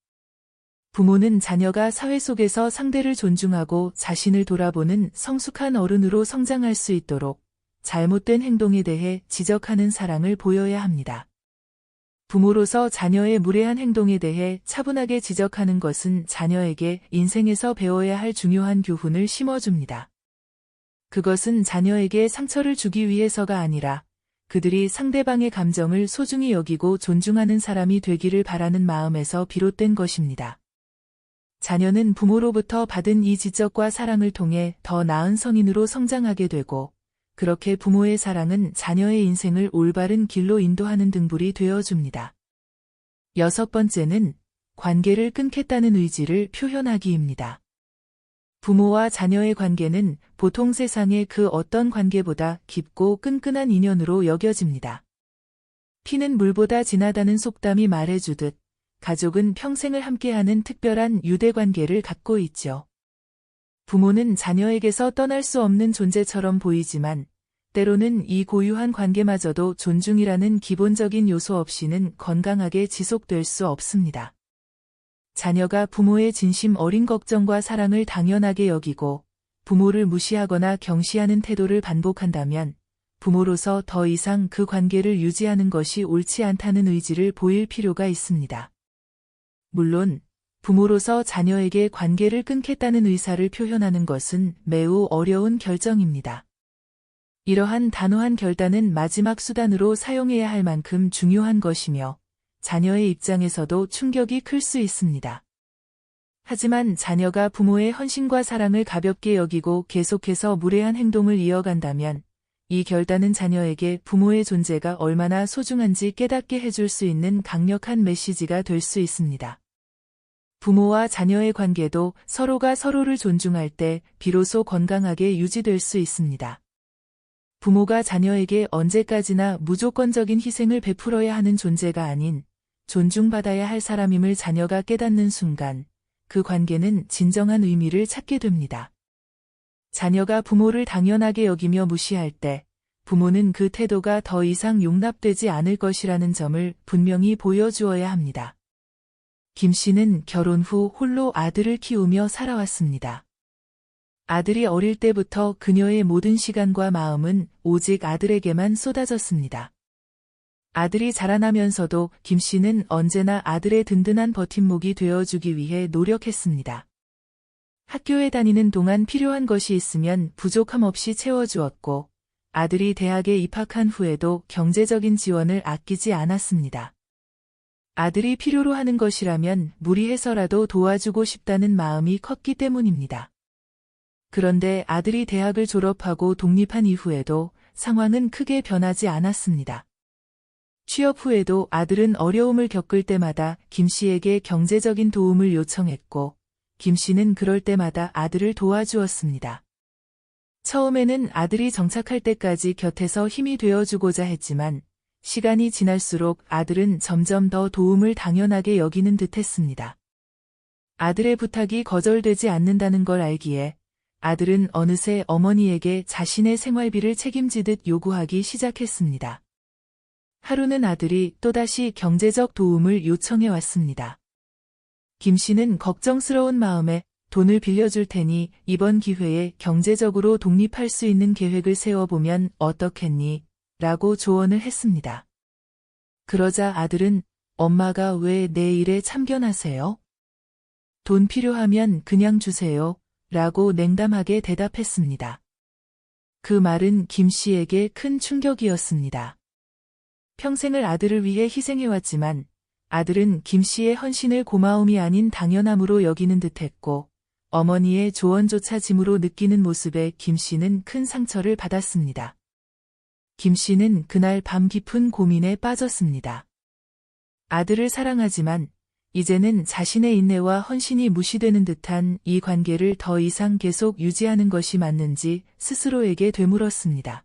부모는 자녀가 사회 속에서 상대를 존중하고 자신을 돌아보는 성숙한 어른으로 성장할 수 있도록 잘못된 행동에 대해 지적하는 사랑을 보여야 합니다. 부모로서 자녀의 무례한 행동에 대해 차분하게 지적하는 것은 자녀에게 인생에서 배워야 할 중요한 교훈을 심어줍니다. 그것은 자녀에게 상처를 주기 위해서가 아니라 그들이 상대방의 감정을 소중히 여기고 존중하는 사람이 되기를 바라는 마음에서 비롯된 것입니다. 자녀는 부모로부터 받은 이 지적과 사랑을 통해 더 나은 성인으로 성장하게 되고 그렇게 부모의 사랑은 자녀의 인생을 올바른 길로 인도하는 등불이 되어줍니다. 6번째는 관계를 끊겠다는 의지를 표현하기입니다. 부모와 자녀의 관계는 보통 세상의 그 어떤 관계보다 깊고 끈끈한 인연으로 여겨집니다. 피는 물보다 진하다는 속담이 말해주듯 가족은 평생을 함께하는 특별한 유대관계를 갖고 있죠. 부모는 자녀에게서 떠날 수 없는 존재처럼 보이지만 때로는 이 고유한 관계마저도 존중이라는 기본적인 요소 없이는 건강하게 지속될 수 없습니다. 자녀가 부모의 진심 어린 걱정과 사랑을 당연하게 여기고 부모를 무시하거나 경시하는 태도를 반복한다면 부모로서 더 이상 그 관계를 유지하는 것이 옳지 않다는 의지를 보일 필요가 있습니다. 물론 부모로서 자녀에게 관계를 끊겠다는 의사를 표현하는 것은 매우 어려운 결정입니다. 이러한 단호한 결단은 마지막 수단으로 사용해야 할 만큼 중요한 것이며 자녀의 입장에서도 충격이 클 수 있습니다. 하지만 자녀가 부모의 헌신과 사랑을 가볍게 여기고 계속해서 무례한 행동을 이어간다면 이 결단은 자녀에게 부모의 존재가 얼마나 소중한지 깨닫게 해줄 수 있는 강력한 메시지가 될 수 있습니다. 부모와 자녀의 관계도 서로가 서로를 존중할 때 비로소 건강하게 유지될 수 있습니다. 부모가 자녀에게 언제까지나 무조건적인 희생을 베풀어야 하는 존재가 아닌 존중받아야 할 사람임을 자녀가 깨닫는 순간 그 관계는 진정한 의미를 찾게 됩니다. 자녀가 부모를 당연하게 여기며 무시할 때 부모는 그 태도가 더 이상 용납되지 않을 것이라는 점을 분명히 보여주어야 합니다. 김 씨는 결혼 후 홀로 아들을 키우며 살아왔습니다. 아들이 어릴 때부터 그녀의 모든 시간과 마음은 오직 아들에게만 쏟아졌습니다. 아들이 자라나면서도 김 씨는 언제나 아들의 든든한 버팀목이 되어주기 위해 노력했습니다. 학교에 다니는 동안 필요한 것이 있으면 부족함 없이 채워주었고 아들이 대학에 입학한 후에도 경제적인 지원을 아끼지 않았습니다. 아들이 필요로 하는 것이라면 무리해서라도 도와주고 싶다는 마음이 컸기 때문입니다. 그런데 아들이 대학을 졸업하고 독립한 이후에도 상황은 크게 변하지 않았습니다. 취업 후에도 아들은 어려움을 겪을 때마다 김 씨에게 경제적인 도움을 요청했고 김 씨는 그럴 때마다 아들을 도와주었습니다. 처음에는 아들이 정착할 때까지 곁에서 힘이 되어주고자 했지만 시간이 지날수록 아들은 점점 더 도움을 당연하게 여기는 듯했습니다. 아들의 부탁이 거절되지 않는다는 걸 알기에 아들은 어느새 어머니에게 자신의 생활비를 책임지듯 요구하기 시작했습니다. 하루는 아들이 또다시 경제적 도움을 요청해 왔습니다. 김 씨는 걱정스러운 마음에 돈을 빌려줄 테니 이번 기회에 경제적으로 독립할 수 있는 계획을 세워보면 어떻겠니? 라고 조언을 했습니다. 그러자 아들은 엄마가 왜 내 일에 참견하세요? 돈 필요하면 그냥 주세요. 라고 냉담하게 대답했습니다. 그 말은 김 씨에게 큰 충격이었습니다. 평생을 아들을 위해 희생해왔지만 아들은 김 씨의 헌신을 고마움이 아닌 당연함으로 여기는 듯했고 어머니의 조언조차 짐으로 느끼는 모습에 김 씨는 큰 상처를 받았습니다. 김 씨는 그날 밤 깊은 고민에 빠졌습니다. 아들을 사랑하지만 이제는 자신의 인내와 헌신이 무시되는 듯한 이 관계를 더 이상 계속 유지하는 것이 맞는지 스스로에게 되물었습니다.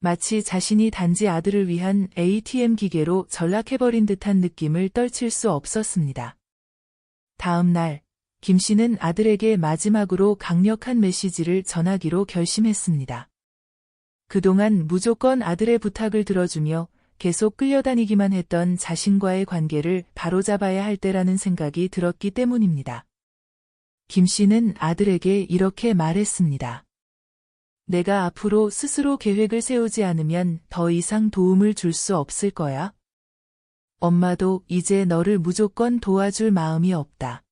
마치 자신이 단지 아들을 위한 ATM 기계로 전락해버린 듯한 느낌을 떨칠 수 없었습니다. 다음 날, 김 씨는 아들에게 마지막으로 강력한 메시지를 전하기로 결심했습니다. 그동안 무조건 아들의 부탁을 들어주며 계속 끌려다니기만 했던 자신과의 관계를 바로잡아야 할 때라는 생각이 들었기 때문입니다. 김 씨는 아들에게 이렇게 말했습니다. 내가 앞으로 스스로 계획을 세우지 않으면 더 이상 도움을 줄 수 없을 거야. 엄마도 이제 너를 무조건 도와줄 마음이 없다.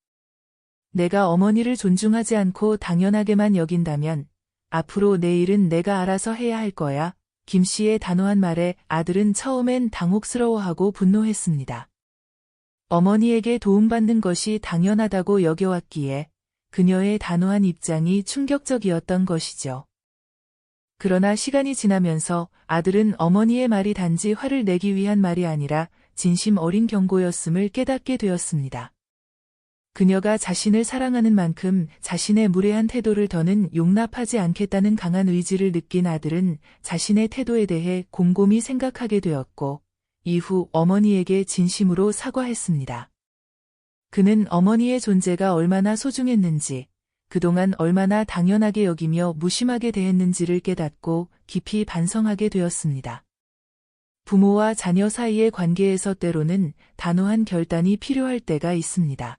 내가 어머니를 존중하지 않고 당연하게만 여긴다면 앞으로 내 일은 내가 알아서 해야 할 거야. 김 씨의 단호한 말에 아들은 처음엔 당혹스러워하고 분노했습니다. 어머니에게 도움받는 것이 당연하다고 여겨왔기에 그녀의 단호한 입장이 충격적이었던 것이죠. 그러나 시간이 지나면서 아들은 어머니의 말이 단지 화를 내기 위한 말이 아니라 진심 어린 경고였음을 깨닫게 되었습니다. 그녀가 자신을 사랑하는 만큼 자신의 무례한 태도를 더는 용납하지 않겠다는 강한 의지를 느낀 아들은 자신의 태도에 대해 곰곰이 생각하게 되었고, 이후 어머니에게 진심으로 사과했습니다. 그는 어머니의 존재가 얼마나 소중했는지, 그동안 얼마나 당연하게 여기며 무심하게 대했는지를 깨닫고 깊이 반성하게 되었습니다. 부모와 자녀 사이의 관계에서 때로는 단호한 결단이 필요할 때가 있습니다.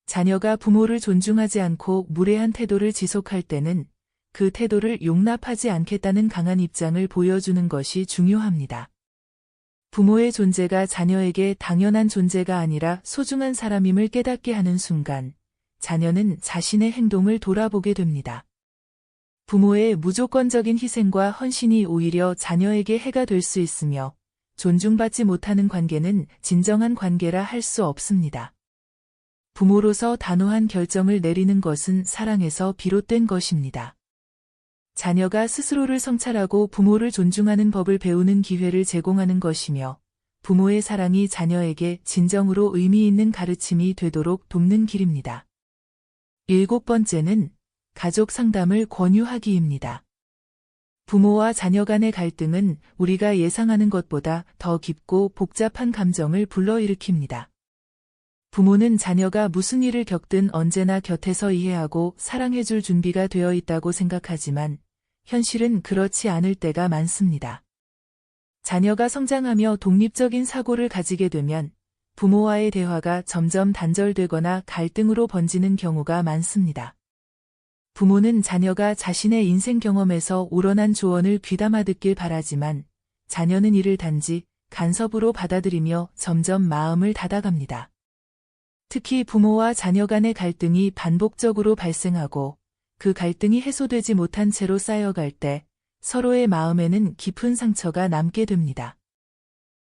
자녀가 부모를 존중하지 않고 무례한 태도를 지속할 때는 그 태도를 용납하지 않겠다는 강한 입장을 보여주는 것이 중요합니다. 부모의 존재가 자녀에게 당연한 존재가 아니라 소중한 사람임을 깨닫게 하는 순간, 자녀는 자신의 행동을 돌아보게 됩니다. 부모의 무조건적인 희생과 헌신이 오히려 자녀에게 해가 될 수 있으며, 존중받지 못하는 관계는 진정한 관계라 할 수 없습니다. 부모로서 단호한 결정을 내리는 것은 사랑에서 비롯된 것입니다. 자녀가 스스로를 성찰하고 부모를 존중하는 법을 배우는 기회를 제공하는 것이며, 부모의 사랑이 자녀에게 진정으로 의미 있는 가르침이 되도록 돕는 길입니다. 7번째는 가족 상담을 권유하기입니다. 부모와 자녀 간의 갈등은 우리가 예상하는 것보다 더 깊고 복잡한 감정을 불러일으킵니다. 부모는 자녀가 무슨 일을 겪든 언제나 곁에서 이해하고 사랑해줄 준비가 되어 있다고 생각하지만 현실은 그렇지 않을 때가 많습니다. 자녀가 성장하며 독립적인 사고를 가지게 되면 부모와의 대화가 점점 단절되거나 갈등으로 번지는 경우가 많습니다. 부모는 자녀가 자신의 인생 경험에서 우러난 조언을 귀담아 듣길 바라지만 자녀는 이를 단지 간섭으로 받아들이며 점점 마음을 닫아갑니다. 특히 부모와 자녀 간의 갈등이 반복적으로 발생하고 그 갈등이 해소되지 못한 채로 쌓여갈 때 서로의 마음에는 깊은 상처가 남게 됩니다.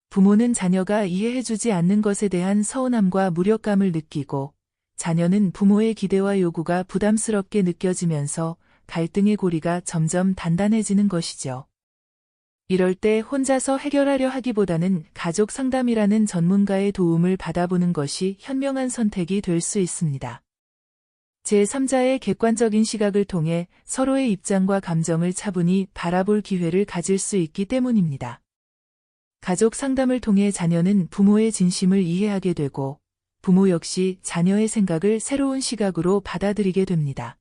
부모는 자녀가 이해해주지 않는 것에 대한 서운함과 무력감을 느끼고 자녀는 부모의 기대와 요구가 부담스럽게 느껴지면서 갈등의 고리가 점점 단단해지는 것이죠. 이럴 때 혼자서 해결하려 하기보다는 가족 상담이라는 전문가의 도움을 받아보는 것이 현명한 선택이 될 수 있습니다. 제3자의 객관적인 시각을 통해 서로의 입장과 감정을 차분히 바라볼 기회를 가질 수 있기 때문입니다. 가족 상담을 통해 자녀는 부모의 진심을 이해하게 되고 부모 역시 자녀의 생각을 새로운 시각으로 받아들이게 됩니다.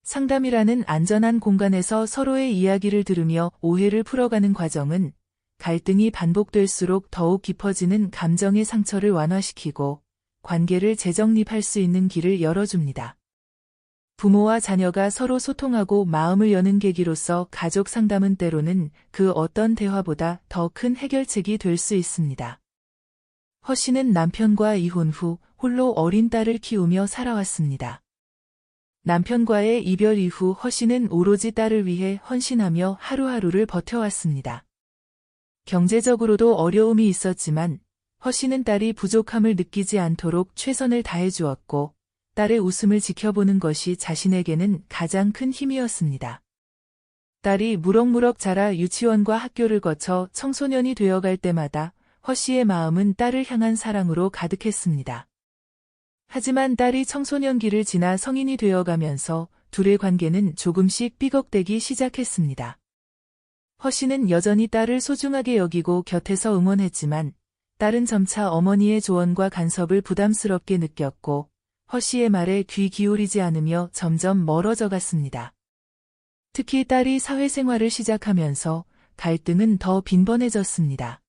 상담이라는 안전한 공간에서 서로의 이야기를 들으며 오해를 풀어가는 과정은 갈등이 반복될수록 더욱 깊어지는 감정의 상처를 완화시키고 관계를 재정립할 수 있는 길을 열어줍니다. 부모와 자녀가 서로 소통하고 마음을 여는 계기로서 가족 상담은 때로는 그 어떤 대화보다 더 큰 해결책이 될 수 있습니다. 허 씨는 남편과 이혼 후 홀로 어린 딸을 키우며 살아왔습니다. 남편과의 이별 이후 허 씨는 오로지 딸을 위해 헌신하며 하루하루를 버텨왔습니다. 경제적으로도 어려움이 있었지만 허 씨는 딸이 부족함을 느끼지 않도록 최선을 다해주었고 딸의 웃음을 지켜보는 것이 자신에게는 가장 큰 힘이었습니다. 딸이 무럭무럭 자라 유치원과 학교를 거쳐 청소년이 되어갈 때마다 허 씨의 마음은 딸을 향한 사랑으로 가득했습니다. 하지만 딸이 청소년기를 지나 성인이 되어가면서 둘의 관계는 조금씩 삐걱대기 시작했습니다. 허 씨는 여전히 딸을 소중하게 여기고 곁에서 응원했지만 딸은 점차 어머니의 조언과 간섭을 부담스럽게 느꼈고 허 씨의 말에 귀 기울이지 않으며 점점 멀어져 갔습니다. 특히 딸이 사회생활을 시작하면서 갈등은 더 빈번해졌습니다.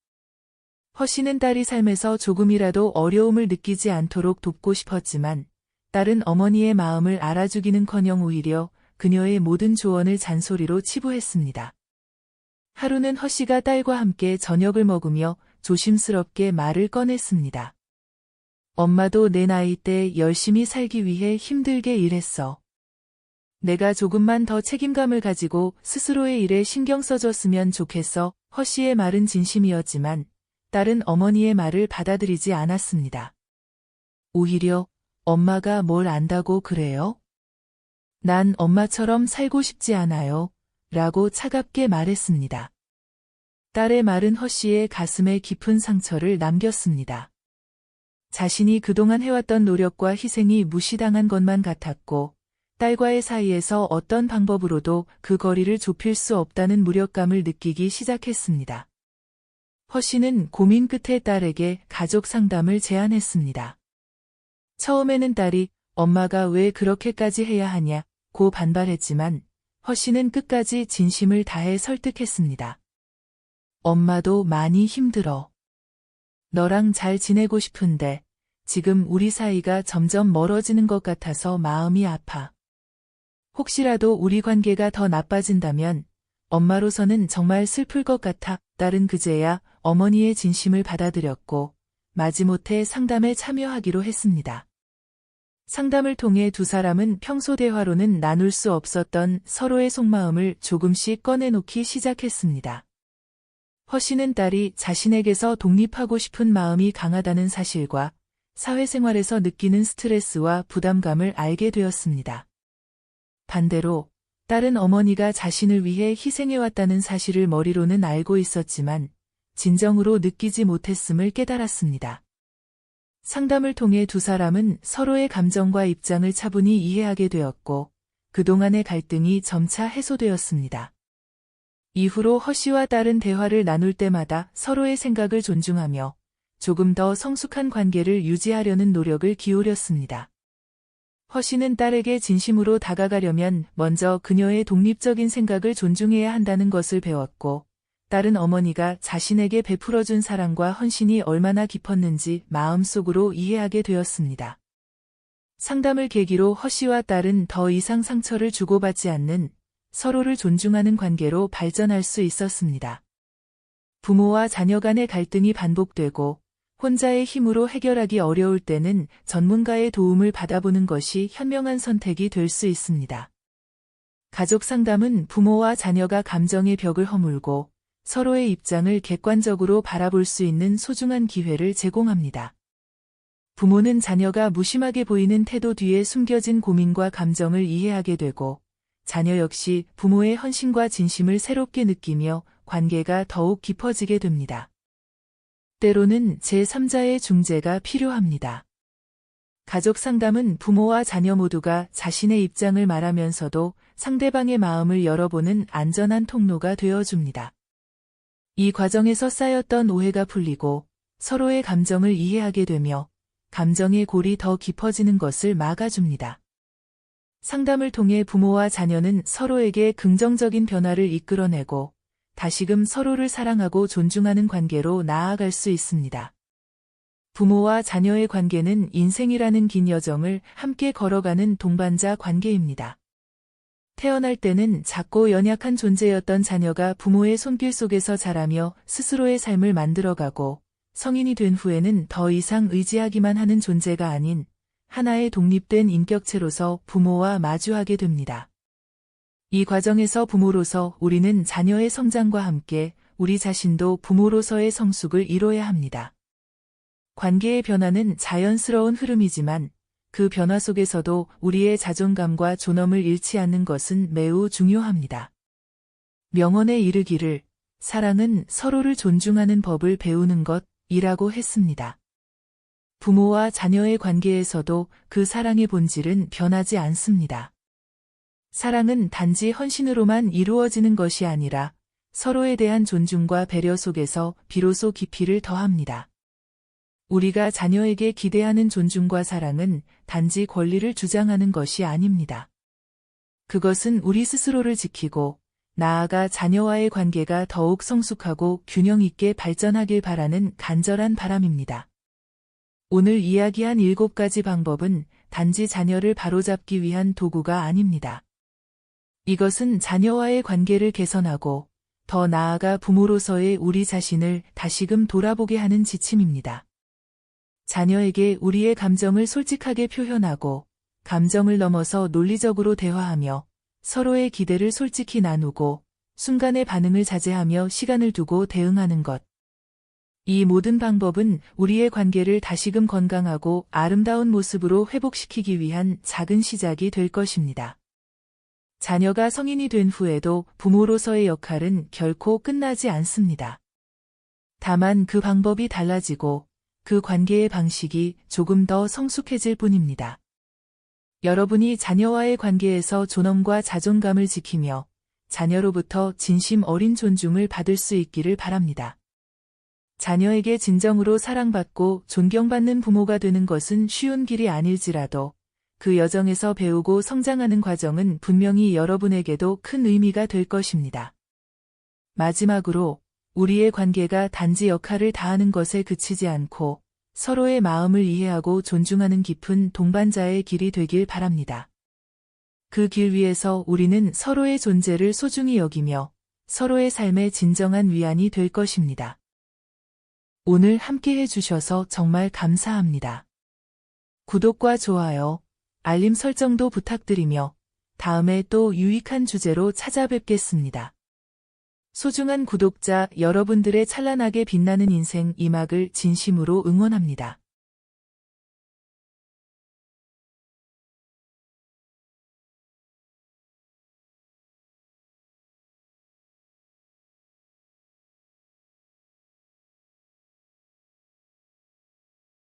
허 씨는 딸이 삶에서 조금이라도 어려움을 느끼지 않도록 돕고 싶었지만 딸은 어머니의 마음을 알아주기는커녕 오히려 그녀의 모든 조언을 잔소리로 치부했습니다. 하루는 허 씨가 딸과 함께 저녁을 먹으며 조심스럽게 말을 꺼냈습니다. 엄마도 내 나이 때 열심히 살기 위해 힘들게 일했어. 내가 조금만 더 책임감을 가지고 스스로의 일에 신경 써줬으면 좋겠어. 허 씨의 말은 진심이었지만 딸은 어머니의 말을 받아들이지 않았습니다. 오히려 엄마가 뭘 안다고 그래요? 난 엄마처럼 살고 싶지 않아요. 라고 차갑게 말했습니다. 딸의 말은 허 씨의 가슴에 깊은 상처를 남겼습니다. 자신이 그동안 해왔던 노력과 희생이 무시당한 것만 같았고, 딸과의 사이에서 어떤 방법으로도 그 거리를 좁힐 수 없다는 무력감을 느끼기 시작했습니다. 허 씨는 고민 끝에 딸에게 가족 상담을 제안했습니다. 처음에는 딸이 엄마가 왜 그렇게까지 해야 하냐고 반발했지만 허 씨는 끝까지 진심을 다해 설득했습니다. 엄마도 많이 힘들어. 너랑 잘 지내고 싶은데 지금 우리 사이가 점점 멀어지는 것 같아서 마음이 아파. 혹시라도 우리 관계가 더 나빠진다면 엄마로서는 정말 슬플 것 같아. 딸은 그제야 어머니의 진심을 받아들였고 마지못해 상담에 참여하기로 했습니다. 상담을 통해 두 사람은 평소 대화로는 나눌 수 없었던 서로의 속마음을 조금씩 꺼내놓기 시작했습니다. 허 씨는 딸이 자신에게서 독립하고 싶은 마음이 강하다는 사실과 사회생활에서 느끼는 스트레스와 부담감을 알게 되었습니다. 반대로 딸은 어머니가 자신을 위해 희생해왔다는 사실을 머리로는 알고 있었지만 진정으로 느끼지 못했음을 깨달았습니다. 상담을 통해 두 사람은 서로의 감정과 입장을 차분히 이해하게 되었고 그동안의 갈등이 점차 해소되었습니다. 이후로 허 씨와 딸은 대화를 나눌 때마다 서로의 생각을 존중하며 조금 더 성숙한 관계를 유지하려는 노력을 기울였습니다. 허 씨는 딸에게 진심으로 다가가려면 먼저 그녀의 독립적인 생각을 존중해야 한다는 것을 배웠고, 딸은 어머니가 자신에게 베풀어준 사랑과 헌신이 얼마나 깊었는지 마음속으로 이해하게 되었습니다. 상담을 계기로 허 씨와 딸은 더 이상 상처를 주고받지 않는 서로를 존중하는 관계로 발전할 수 있었습니다. 부모와 자녀 간의 갈등이 반복되고 혼자의 힘으로 해결하기 어려울 때는 전문가의 도움을 받아보는 것이 현명한 선택이 될 수 있습니다. 가족 상담은 부모와 자녀가 감정의 벽을 허물고 서로의 입장을 객관적으로 바라볼 수 있는 소중한 기회를 제공합니다. 부모는 자녀가 무심하게 보이는 태도 뒤에 숨겨진 고민과 감정을 이해하게 되고 자녀 역시 부모의 헌신과 진심을 새롭게 느끼며 관계가 더욱 깊어지게 됩니다. 때로는 제3자의 중재가 필요합니다. 가족 상담은 부모와 자녀 모두가 자신의 입장을 말하면서도 상대방의 마음을 열어보는 안전한 통로가 되어줍니다. 이 과정에서 쌓였던 오해가 풀리고 서로의 감정을 이해하게 되며 감정의 골이 더 깊어지는 것을 막아줍니다. 상담을 통해 부모와 자녀는 서로에게 긍정적인 변화를 이끌어내고 다시금 서로를 사랑하고 존중하는 관계로 나아갈 수 있습니다. 부모와 자녀의 관계는 인생이라는 긴 여정을 함께 걸어가는 동반자 관계입니다. 태어날 때는 작고 연약한 존재였던 자녀가 부모의 손길 속에서 자라며 스스로의 삶을 만들어가고 성인이 된 후에는 더 이상 의지하기만 하는 존재가 아닌 하나의 독립된 인격체로서 부모와 마주하게 됩니다. 이 과정에서 부모로서 우리는 자녀의 성장과 함께 우리 자신도 부모로서의 성숙을 이뤄야 합니다. 관계의 변화는 자연스러운 흐름이지만 그 변화 속에서도 우리의 자존감과 존엄을 잃지 않는 것은 매우 중요합니다. 명언에 이르기를 사랑은 서로를 존중하는 법을 배우는 것이라고 했습니다. 부모와 자녀의 관계에서도 그 사랑의 본질은 변하지 않습니다. 사랑은 단지 헌신으로만 이루어지는 것이 아니라 서로에 대한 존중과 배려 속에서 비로소 깊이를 더합니다. 우리가 자녀에게 기대하는 존중과 사랑은 단지 권리를 주장하는 것이 아닙니다. 그것은 우리 스스로를 지키고 나아가 자녀와의 관계가 더욱 성숙하고 균형 있게 발전하길 바라는 간절한 바람입니다. 오늘 이야기한 7가지 방법은 단지 자녀를 바로잡기 위한 도구가 아닙니다. 이것은 자녀와의 관계를 개선하고 더 나아가 부모로서의 우리 자신을 다시금 돌아보게 하는 지침입니다. 자녀에게 우리의 감정을 솔직하게 표현하고 감정을 넘어서 논리적으로 대화하며 서로의 기대를 솔직히 나누고 순간의 반응을 자제하며 시간을 두고 대응하는 것. 이 모든 방법은 우리의 관계를 다시금 건강하고 아름다운 모습으로 회복시키기 위한 작은 시작이 될 것입니다. 자녀가 성인이 된 후에도 부모로서의 역할은 결코 끝나지 않습니다. 다만 그 방법이 달라지고 그 관계의 방식이 조금 더 성숙해질 뿐입니다. 여러분이 자녀와의 관계에서 존엄과 자존감을 지키며 자녀로부터 진심 어린 존중을 받을 수 있기를 바랍니다. 자녀에게 진정으로 사랑받고 존경받는 부모가 되는 것은 쉬운 길이 아닐지라도 그 여정에서 배우고 성장하는 과정은 분명히 여러분에게도 큰 의미가 될 것입니다. 마지막으로 우리의 관계가 단지 역할을 다하는 것에 그치지 않고 서로의 마음을 이해하고 존중하는 깊은 동반자의 길이 되길 바랍니다. 그 길 위에서 우리는 서로의 존재를 소중히 여기며 서로의 삶의 진정한 위안이 될 것입니다. 오늘 함께 해주셔서 정말 감사합니다. 구독과 좋아요, 알림 설정도 부탁드리며 다음에 또 유익한 주제로 찾아뵙겠습니다. 소중한 구독자 여러분들의 찬란하게 빛나는 인생 2막을 진심으로 응원합니다.